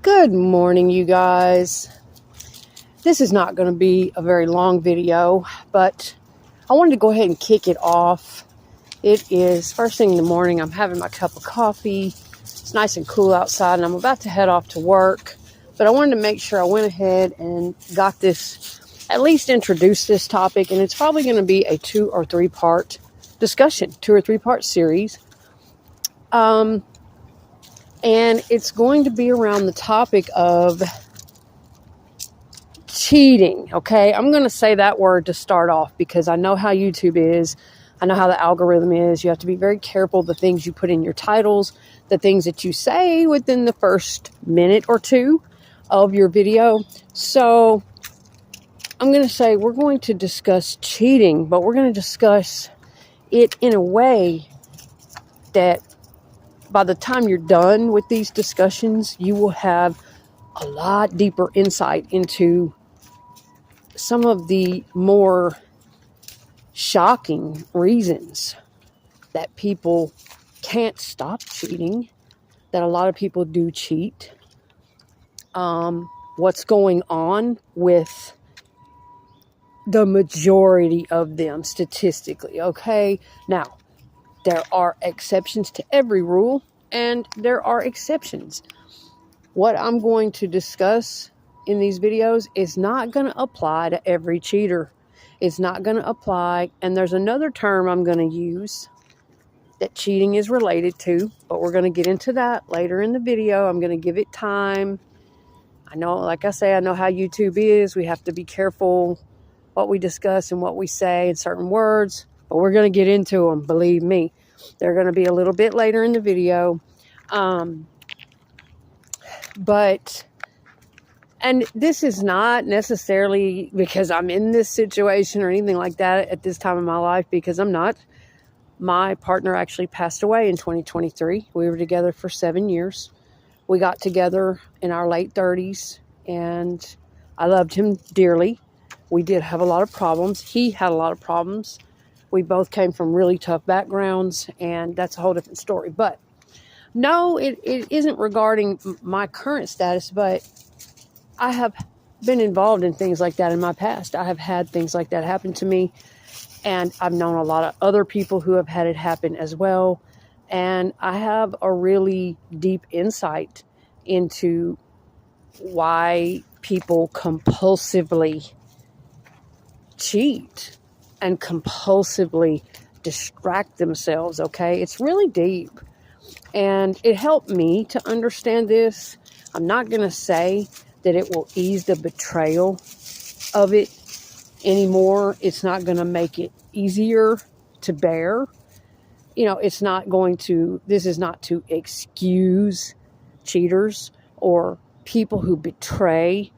Good morning, you guys. This is not going to be a very long video, but I wanted to go ahead and kick it off. It is first thing in the morning. I'm having my cup of coffee. It's nice and cool outside, and I'm about to head off to work. But I wanted to make sure I went ahead and got this, at least introduced this topic, and it's probably going to be a 2 or 3 part discussion, 2 or 3 part series. And it's going to be around the topic of cheating, okay? I'm going to say that word to start off because I know how YouTube is. I know how the algorithm is. You have to be very careful the things you put in your titles, the things that you say within the first minute or two of your video. So I'm going to say we're going to discuss cheating, but we're going to discuss it in a way that by the time you're done with these discussions, you will have a lot deeper insight into some of the more shocking reasons that people can't stop cheating, that a lot of people do cheat, what's going on with the majority of them statistically, okay? Now, there are exceptions to every rule, and there are exceptions. What I'm going to discuss in these videos is not going to apply to every cheater. It's not going to apply, and there's another term I'm going to use that cheating is related to, but we're going to get into that later in the video. I'm going to give it time. I know, like I say, I know how YouTube is. We have to be careful what we discuss and what we say in certain words, but we're going to get into them, believe me. They're going to be a little bit later in the video. And this is not necessarily because I'm in this situation or anything like that at this time in my life, because I'm not. My partner actually passed away in 2023. We were together for 7 years. We got together in our late 30s, and I loved him dearly. We did have a lot of problems. He had a lot of problems. We both came from really tough backgrounds, and that's a whole different story. But no, it isn't regarding my current status, but I have been involved in things like that in my past. I have had things like that happen to me, and I've known a lot of other people who have had it happen as well. And I have a really deep insight into why people compulsively cheat and compulsively distract themselves, okay? It's really deep. And it helped me to understand this. I'm not going to say that it will ease the betrayal of it anymore. It's not going to make it easier to bear. You know, it's not going to, this is not to excuse cheaters or people who betray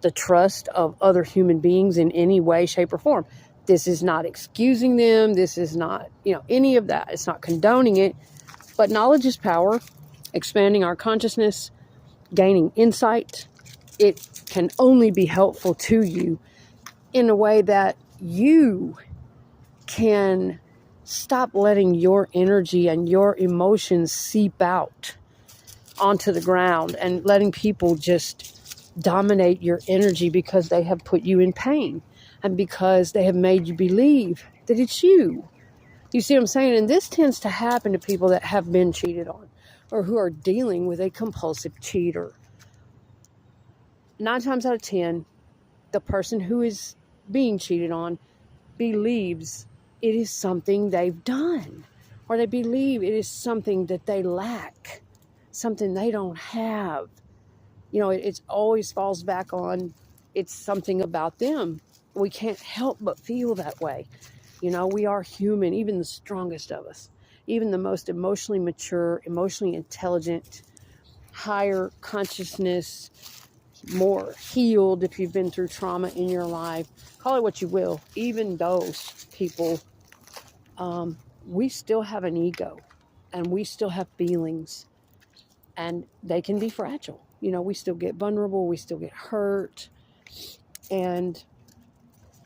the trust of other human beings in any way, shape, or form. This is not excusing them. This is not, any of that. It's not condoning it. But knowledge is power. Expanding our consciousness, gaining insight. It can only be helpful to you in a way that you can stop letting your energy and your emotions seep out onto the ground and letting people just dominate your energy because they have put you in pain and because they have made you believe that it's you. You see what I'm saying? And this tends to happen to people that have been cheated on or who are dealing with a compulsive cheater. 9 times out of 10, the person who is being cheated on believes it is something they've done, or they believe it is something that they lack, something they don't have. It always falls back on it's something about them. We can't help but feel that way. We are human, even the strongest of us, even the most emotionally mature, emotionally intelligent, higher consciousness, more healed if you've been through trauma in your life. Call it what you will. Even those people, we still have an ego and we still have feelings, and they can be fragile. We still get vulnerable. We still get hurt. And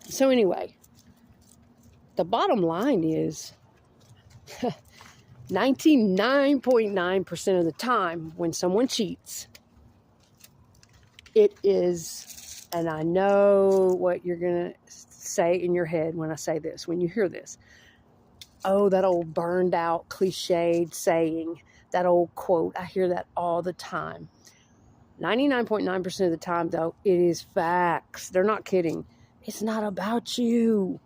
so anyway, the bottom line is 99.9% of the time when someone cheats, It is, and I know what you're going to say in your head when I say this, when you hear this. Oh, that old burned out, cliched saying, that old quote. I hear that all the time. 99.9% of the time, though, it is facts. They're not kidding. It's not about you.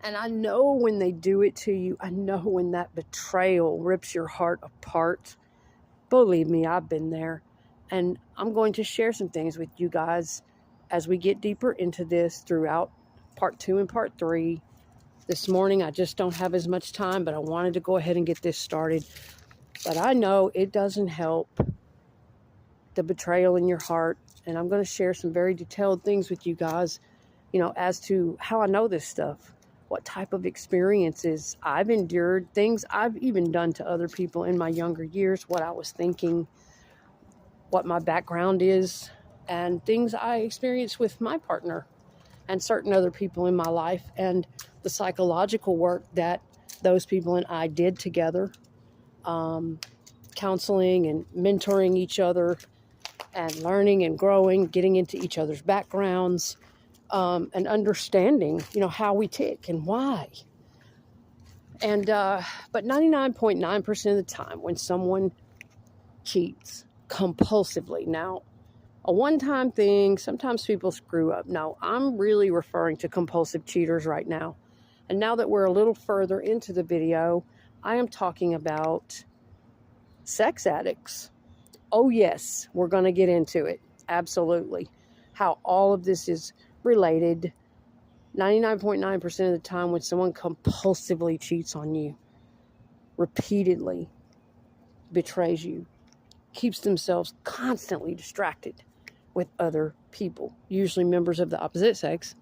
And I know when they do it to you, I know when that betrayal rips your heart apart. Believe me, I've been there. And I'm going to share some things with you guys as we get deeper into this throughout part 2 and part 3. This morning, I just don't have as much time, but I wanted to go ahead and get this started. But I know it doesn't help the betrayal in your heart. And I'm going to share some very detailed things with you guys, as to how I know this stuff, what type of experiences I've endured, things I've even done to other people in my younger years, what I was thinking, what my background is, and things I experienced with my partner and certain other people in my life, and the psychological work that those people and I did together, counseling and mentoring each other and learning and growing, getting into each other's backgrounds, and understanding, how we tick and why. And but 99.9% of the time when someone cheats compulsively, now a one-time thing, sometimes people screw up. No, I'm really referring to compulsive cheaters right now. And now that we're a little further into the video, I am talking about sex addicts. Oh yes, we're going to get into it. Absolutely. How all of this is related. 99.9% of the time when someone compulsively cheats on you, repeatedly betrays you, keeps themselves constantly distracted with other people, usually members of the opposite sex,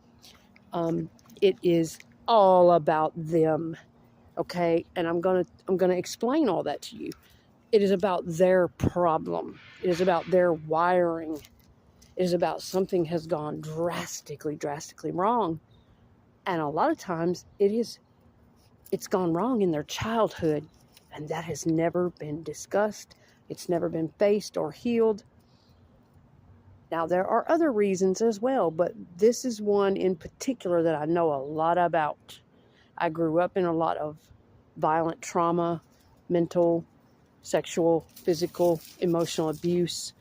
it is all about them. Okay, and I'm gonna explain all that to you. It is about their problem. It is about their wiring. It is about something has gone drastically wrong. And a lot of times it's gone wrong in their childhood, and that has never been discussed. It's never been faced or healed. Now, there are other reasons as well, but this is one in particular that I know a lot about. I grew up in a lot of violent trauma, mental, sexual, physical, emotional abuse.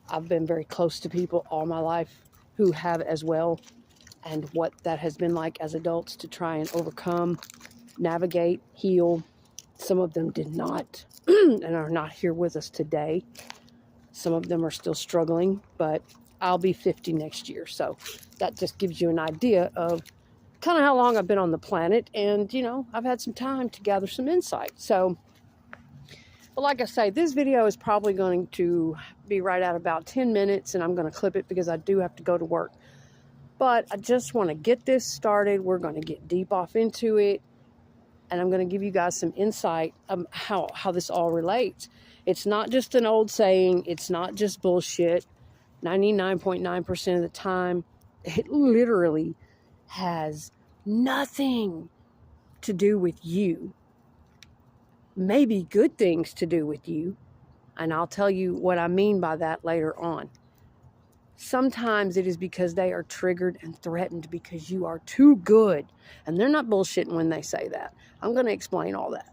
I've been very close to people all my life who have as well, and what that has been like as adults to try and overcome, navigate, heal. Some of them did not and are not here with us today. Some of them are still struggling, but I'll be 50 next year. So that just gives you an idea of kind of how long I've been on the planet. And, I've had some time to gather some insight. So, but like I say, this video is probably going to be right at about 10 minutes, and I'm going to clip it because I do have to go to work. But I just want to get this started. We're going to get deep off into it. And I'm going to give you guys some insight of how this all relates. It's not just an old saying. It's not just bullshit. 99.9% of the time, it literally has nothing to do with you. Maybe good things to do with you. And I'll tell you what I mean by that later on. Sometimes it is because they are triggered and threatened because you are too good. And they're not bullshitting when they say that. I'm going to explain all that.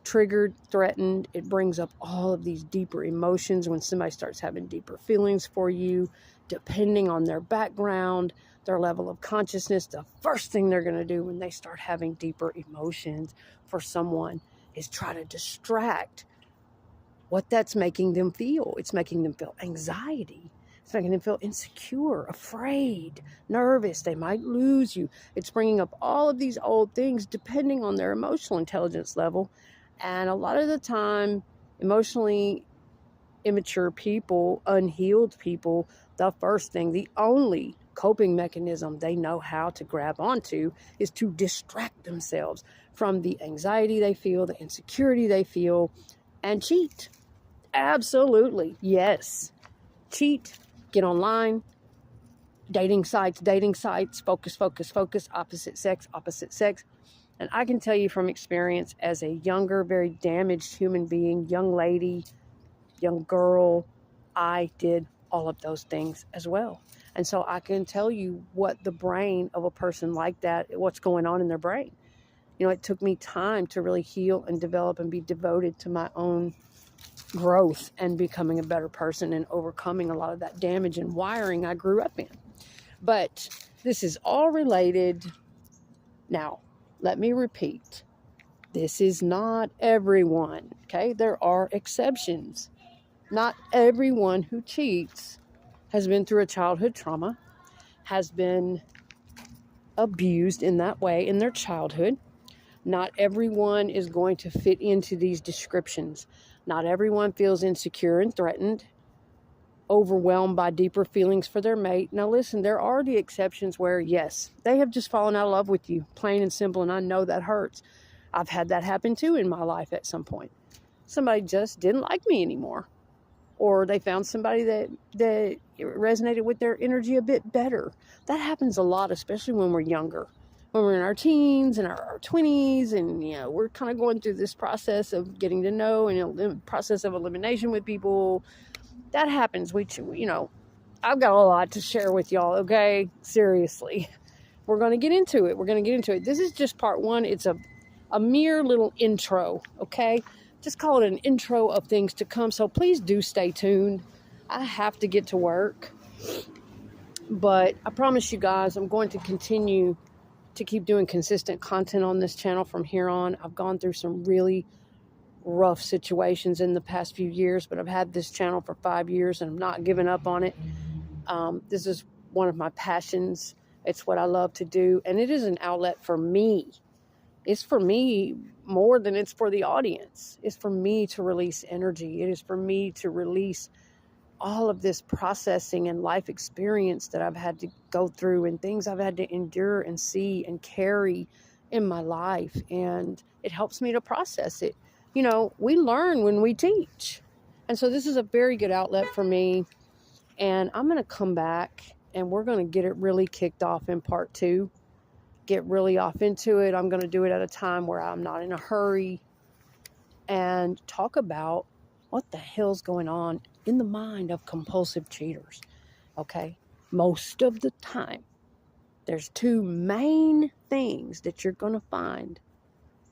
Triggered, threatened, it brings up all of these deeper emotions when somebody starts having deeper feelings for you, depending on their background, their level of consciousness. The first thing they're going to do when they start having deeper emotions for someone is try to distract what that's making them feel. It's making them feel anxiety. It's making them feel insecure, afraid, nervous. They might lose you. It's bringing up all of these old things depending on their emotional intelligence level. And a lot of the time, emotionally immature people, unhealed people, the first thing, the only coping mechanism they know how to grab onto is to distract themselves from the anxiety they feel, the insecurity they feel, and cheat. Absolutely. Yes. Cheat. Get online. Dating sites, focus, opposite sex. And I can tell you from experience as a younger, very damaged human being, young lady, young girl, I did all of those things as well. And so I can tell you what the brain of a person like that, what's going on in their brain. It took me time to really heal and develop and be devoted to my own growth and becoming a better person and overcoming a lot of that damage and wiring I grew up in. But this is all related. Now, let me repeat. This is not everyone, okay? There are exceptions. Not everyone who cheats has been through a childhood trauma, has been abused in that way in their childhood. Not everyone is going to fit into these descriptions. Not everyone feels insecure and threatened, overwhelmed by deeper feelings for their mate. Now listen, there are the exceptions where, yes, they have just fallen out of love with you, plain and simple, and I know that hurts. I've had that happen too in my life at some point. Somebody just didn't like me anymore. Or they found somebody that resonated with their energy a bit better. That happens a lot, especially when we're younger. When we're in our teens and our 20s, and we're kind of going through this process of getting to know and process of elimination with people. That happens. I've got a lot to share with y'all, okay? Seriously. We're going to get into it. This is just part one. It's a mere little intro, okay? Just call it an intro of things to come. So please do stay tuned. I have to get to work. But I promise you guys, I'm going to continue to keep doing consistent content on this channel from here on. I've gone through some really rough situations in the past few years, but I've had this channel for 5 years and I'm not giving up on it. This is one of my passions. It's what I love to do, and it is an outlet for me. It's for me more than it's for the audience. It's for me to release energy. It is for me to release all of this processing and life experience that I've had to go through and things I've had to endure and see and carry in my life. And it helps me to process it. We learn when we teach. And so this is a very good outlet for me. And I'm going to come back and we're going to get it really kicked off in part 2. Get really off into it. I'm going to do it at a time where I'm not in a hurry and talk about what the hell's going on in the mind of compulsive cheaters. Okay? Most of the time, there's 2 main things that you're going to find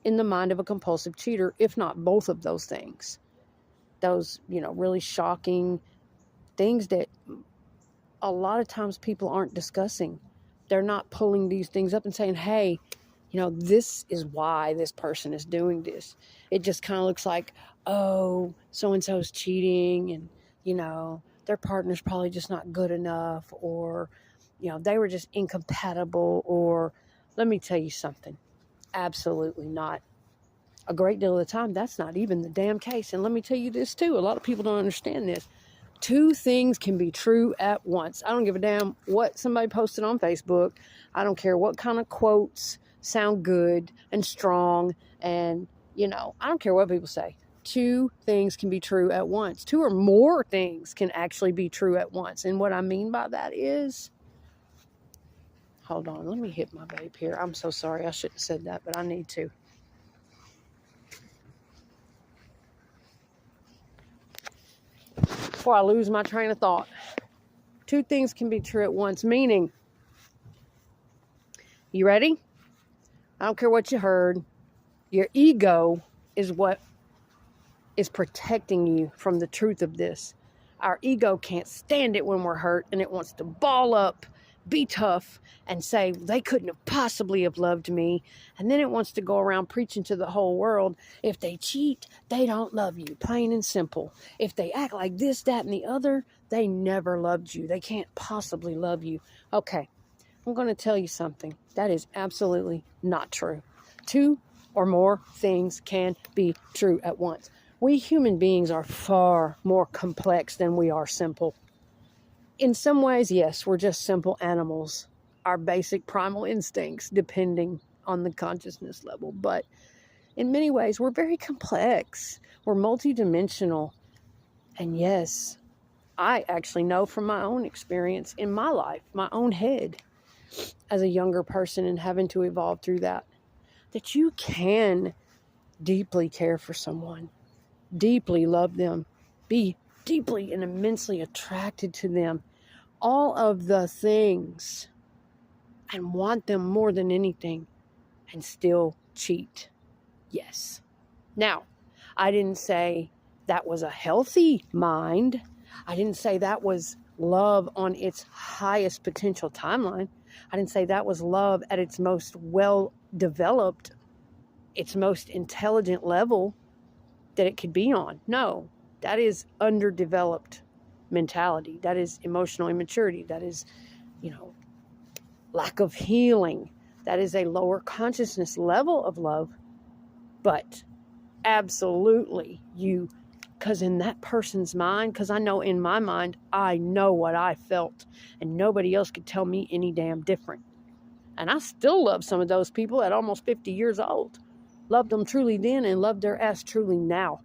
in the mind of a compulsive cheater, if not both of those things. Those, really shocking things that a lot of times people aren't discussing. They're not pulling these things up and saying, hey, this is why this person is doing this. It just kind of looks like, oh, so-and-so's cheating and, their partner's probably just not good enough, or, they were just incompatible, or let me tell you something. Absolutely not. A great deal of the time, that's not even the damn case. And let me tell you this too. A lot of people don't understand this. 2 things can be true at once. I don't give a damn what somebody posted on Facebook. I don't care what kind of quotes sound good and strong. And, I don't care what people say. 2 things can be true at once. 2 or more things can actually be true at once. And what I mean by that is, hold on, let me hit my vape here. I'm so sorry. I shouldn't have said that, but I need to. Before I lose my train of thought. 2 things can be true at once, meaning, you ready? I don't care what you heard. Your ego is what is protecting you from the truth of this. Our ego can't stand it when we're hurt, and it wants to ball up, be tough, and say they couldn't have possibly have loved me. And then it wants to go around preaching to the whole world, if they cheat, they don't love you, plain and simple. If they act like this, that, and the other, they never loved you. They can't possibly love you. Okay, I'm going to tell you something. That is absolutely not true. 2 or more things can be true at once. We human beings are far more complex than we are simple. In some ways, yes, we're just simple animals. Our basic primal instincts, depending on the consciousness level. But in many ways, we're very complex. We're multidimensional. And yes, I actually know from my own experience in my life, my own head, as a younger person and having to evolve through that you can deeply care for someone, deeply love them, be deeply and immensely attracted to them, all of the things, and want them more than anything, and still cheat. Yes. Now, I didn't say that was a healthy mind. I didn't say that was love on its highest potential timeline. I didn't say that was love at its most well developed, its most intelligent level that it could be on. No, that is underdeveloped mentality. That is emotional immaturity. That is, lack of healing. That is a lower consciousness level of love. But absolutely, because in that person's mind, because I know in my mind, I know what I felt, and nobody else could tell me any damn different. And I still love some of those people at almost 50 years old. Loved them truly then and loved their ass truly now.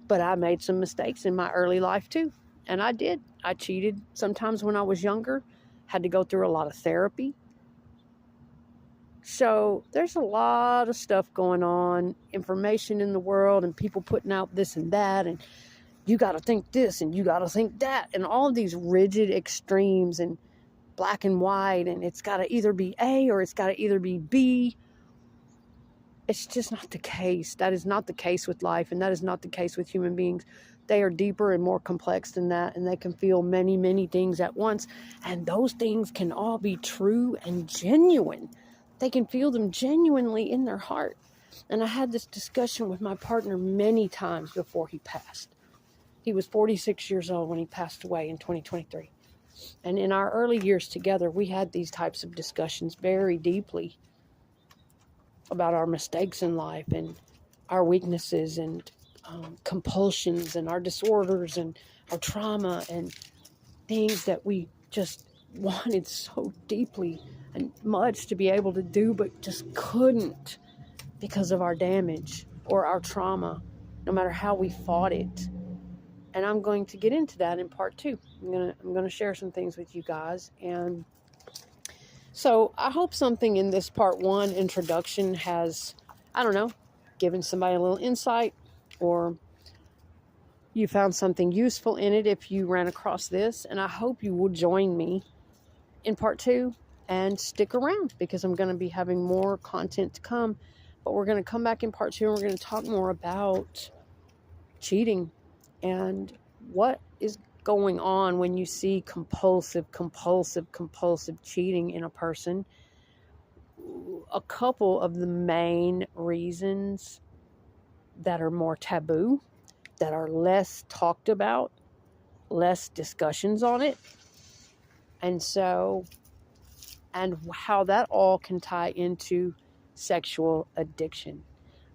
But I made some mistakes in my early life too. And I did. I cheated sometimes when I was younger. Had to go through a lot of therapy. So there's a lot of stuff going on, information in the world, and people putting out this and that, and you got to think this and you got to think that, and all of these rigid extremes and black and white, and it's got to either be A or it's got to either be B. It's just not the case. That is not the case with life, and that is not the case with human beings. They are deeper and more complex than that, and they can feel many, many things at once, and those things can all be true and genuine. They can feel them genuinely in their heart. And I had this discussion with my partner many times before he passed. He was 46 years old when he passed away in 2023. And in our early years together, we had these types of discussions very deeply about our mistakes in life and our weaknesses and compulsions and our disorders and our trauma and things that we just wanted so deeply and much to be able to do, but just couldn't because of our damage or our trauma, no matter how we fought it. And I'm going to get into that in part 2. I'm gonna share some things with you guys. And so I hope something in this part 1 introduction has, I don't know, given somebody a little insight, or you found something useful in it if you ran across this. And I hope you will join me in part 2 and stick around, because I'm going to be having more content to come. But we're going to come back in part 2 and we're going to talk more about cheating and what is going on when you see compulsive cheating in a person. A couple of the main reasons that are more taboo, that are less talked about, less discussions on it. And how that all can tie into sexual addiction.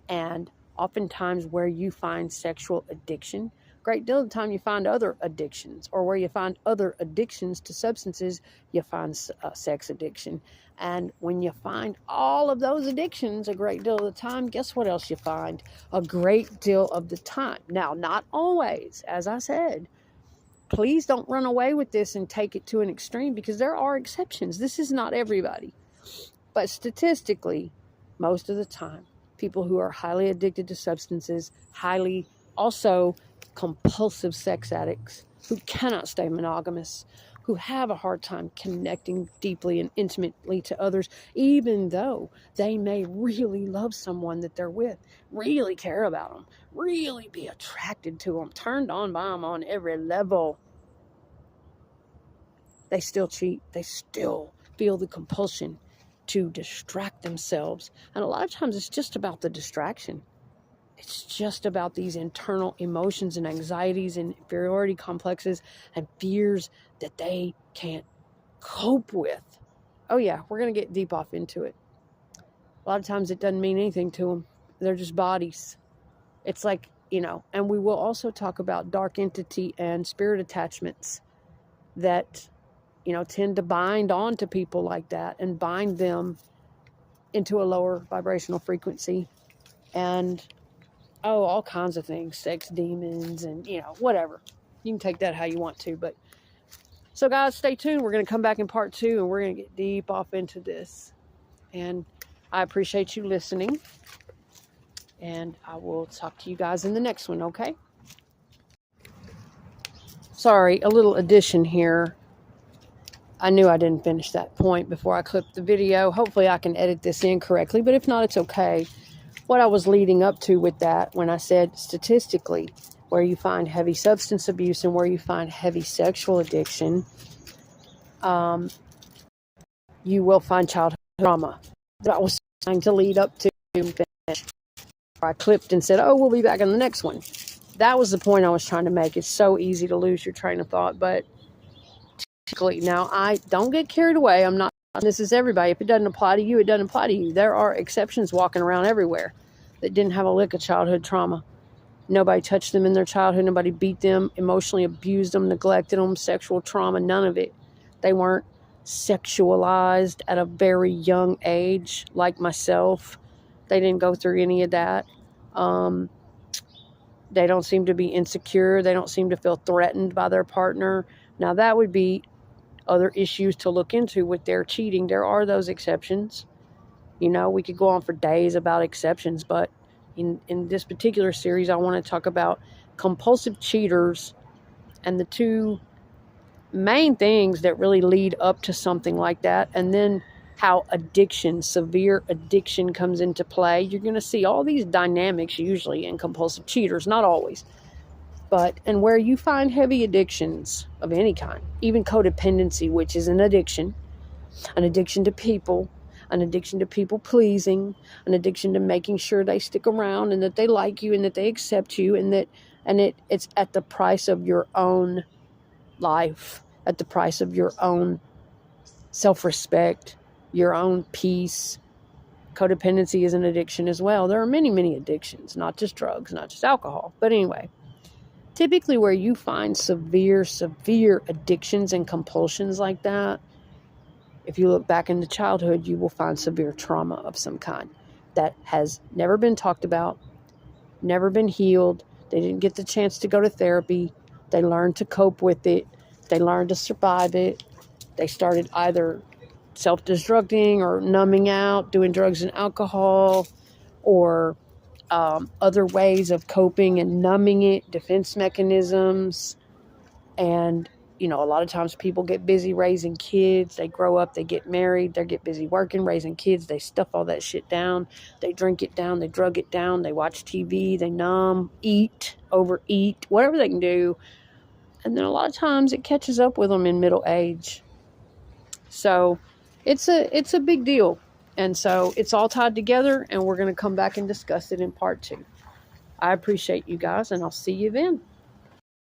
And oftentimes where you find sexual addiction, great deal of the time you find other addictions, or where you find other addictions to substances, you find sex addiction. And when you find all of those addictions a great deal of the time, guess what else you find? A great deal of the time. Now, not always, as I said. Please don't run away with this and take it to an extreme, because there are exceptions. This is not everybody. But statistically, most of the time, people who are highly addicted to substances, highly also compulsive sex addicts, who cannot stay monogamous, who have a hard time connecting deeply and intimately to others, even though they may really love someone that they're with, really care about them, really be attracted to them, turned on by them on every level. They still cheat. They still feel the compulsion to distract themselves. And a lot of times it's just about the distraction. It's just about these internal emotions and anxieties and inferiority complexes and fears that they can't cope with. Oh yeah, we're going to get deep off into it. A lot of times it doesn't mean anything to them. They're just bodies. It's like, and we will also talk about dark entity and spirit attachments that, tend to bind on to people like that and bind them into a lower vibrational frequency. And all kinds of things, sex demons and, whatever. You can take that how you want to. But so guys, stay tuned. We're going to come back in part 2 and we're going to get deep off into this. And I appreciate you listening. And I will talk to you guys in the next one, okay? Sorry, a little addition here. I knew I didn't finish that point before I clipped the video. Hopefully I can edit this in correctly, but if not, it's okay. What I was leading up to with that, when I said statistically, where you find heavy substance abuse and where you find heavy sexual addiction, you will find childhood trauma. That I was trying to lead up to finish. I clipped and said, oh, we'll be back in the next one. That was the point I was trying to make. It's so easy to lose your train of thought, but now I don't get carried away. I'm not, this is everybody. If it doesn't apply to you, it doesn't apply to you. There are exceptions walking around everywhere that didn't have a lick of childhood trauma. Nobody touched them in their childhood. Nobody beat them, emotionally abused them, neglected them, sexual trauma, none of it. They weren't sexualized at a very young age like myself. They didn't go through any of that. They don't seem to be insecure. They don't seem to feel threatened by their partner. Now, that would be other issues to look into with their cheating. There are those exceptions. You know, we could go on for days about exceptions, but in this particular series, I want to talk about compulsive cheaters and the two main things that really lead up to something like that, and then how addiction, severe addiction, comes into play. You're going to see all these dynamics usually in compulsive cheaters, not always, but and where you find heavy addictions of any kind, even codependency, which is an addiction to people, an addiction to people pleasing, an addiction to making sure they stick around and that they like you and that they accept you, and it's at the price of your own life, at the price of your own self-respect, your own peace. Codependency is an addiction as well. There are many, many addictions, not just drugs, not just alcohol. But anyway, typically where you find severe addictions and compulsions like that, if you look back into childhood, you will find severe trauma of some kind that has never been talked about, never been healed. They didn't get the chance to go to therapy. They learned to cope with it. They learned to survive it. They started either self-destructing or numbing out, doing drugs and alcohol, or other ways of coping and numbing it, defense mechanisms. And, you know, a lot of times people get busy raising kids. They grow up, they get married, they get busy working, raising kids. They stuff all that shit down. They drink it down, they drug it down, they watch TV, they numb, eat, overeat, whatever they can do. And then a lot of times it catches up with them in middle age. So it's a big deal. And so it's all tied together, and we're going to come back and discuss it in part 2. I appreciate you guys, and I'll see you then.